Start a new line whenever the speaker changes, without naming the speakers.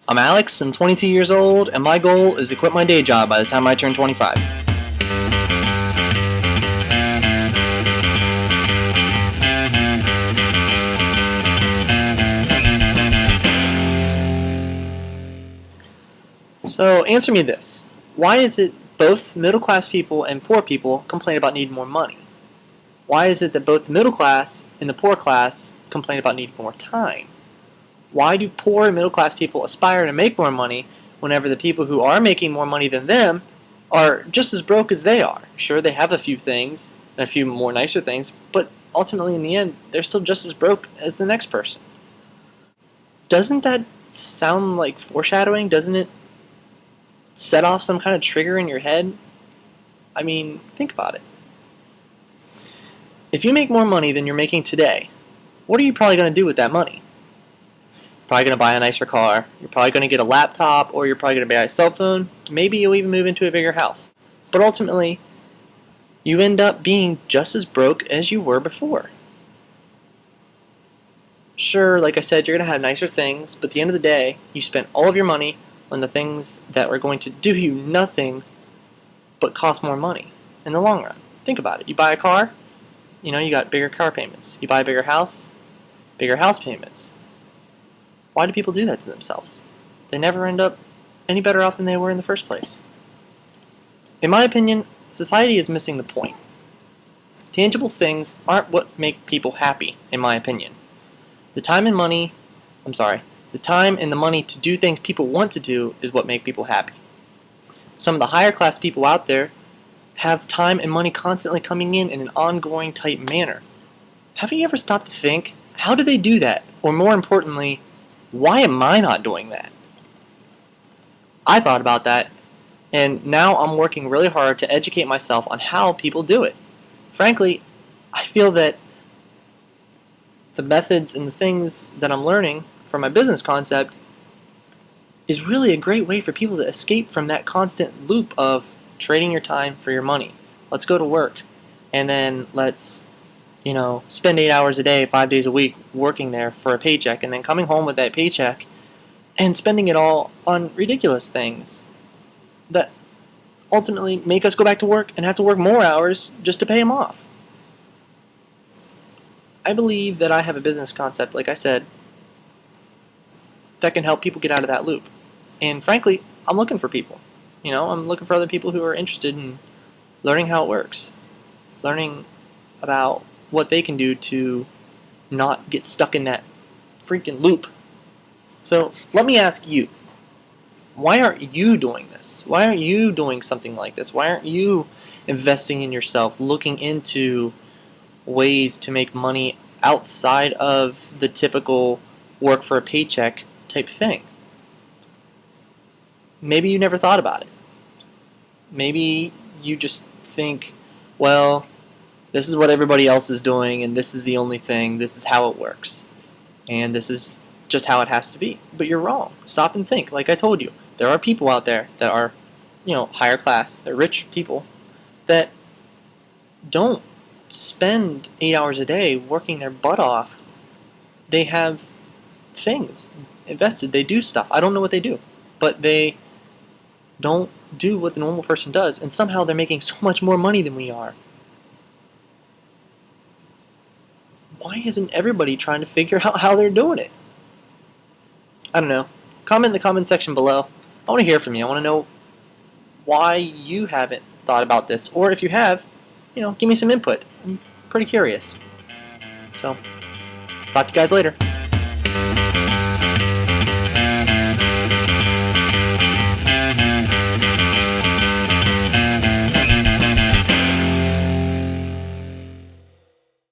I'm Alex, I'm 22 years old, and my goal is to quit my day job by the time I turn 25. So answer me this. Why is it both middle class people and poor people complain about needing more money? Why is it that both the middle class and the poor class complain about needing more time? Why do poor and middle class people aspire to make more money whenever the people who are making more money than them are just as broke as they are? Sure, they have a few things and a few more nicer things, but ultimately in the end, they're still just as broke as the next person. Doesn't that sound like foreshadowing? Doesn't it set off some kind of trigger in your head? I mean, think about it. If you make more money than you're making today, what are you probably going to do with that money? You're probably going to buy a nicer car, you're probably going to get a laptop, or you're probably going to buy a cell phone. Maybe you'll even move into a bigger house. But ultimately, you end up being just as broke as you were before. Sure, like I said, you're going to have nicer things, but at the end of the day, you spent all of your money on the things that are going to do you nothing but cost more money in the long run. Think about it. You buy a car, you got bigger car payments. You buy a bigger house payments. Why do people do that to themselves? They never end up any better off than they were in the first place. In my opinion, society is missing the point. Tangible things aren't what make people happy, in my opinion. The time and the money to do things people want to do is what make people happy. Some of the higher class people out there have time and money constantly coming in an ongoing type manner. Haven't you ever stopped to think, how do they do that? Or more importantly, why am I not doing that? I thought about that, and now I'm working really hard to educate myself on how people do it. Frankly, I feel that the methods and the things that I'm learning from my business concept is really a great way for people to escape from that constant loop of trading your time for your money. Let's go to work, and then let's spend 8 hours a day, 5 days a week working there for a paycheck, and then coming home with that paycheck and spending it all on ridiculous things that ultimately make us go back to work and have to work more hours just to pay them off. I believe that I have a business concept, like I said, that can help people get out of that loop. And frankly, I'm looking for people. I'm looking for other people who are interested in learning how it works, learning about what they can do to not get stuck in that freaking loop. So let me ask you, why aren't you doing this? Why aren't you doing something like this? Why aren't you investing in yourself, looking into ways to make money outside of the typical work for a paycheck type thing? Maybe you never thought about it. Maybe you just think, well, this is what everybody else is doing, and this is the only thing, this is how it works, and this is just how it has to be. But you're wrong. Stop and think. Like I told you, there are people out there that are, higher class, they're rich people, that don't spend 8 hours a day working their butt off. They have things invested, they do stuff. I don't know what they do, but they don't do what the normal person does, and somehow they're making so much more money than we are. Why isn't everybody trying to figure out how they're doing it? I don't know. Comment in the comment section below. I want to hear from you. I want to know why you haven't thought about this, or if you have, give me some input. I'm pretty curious. So, talk to you guys later.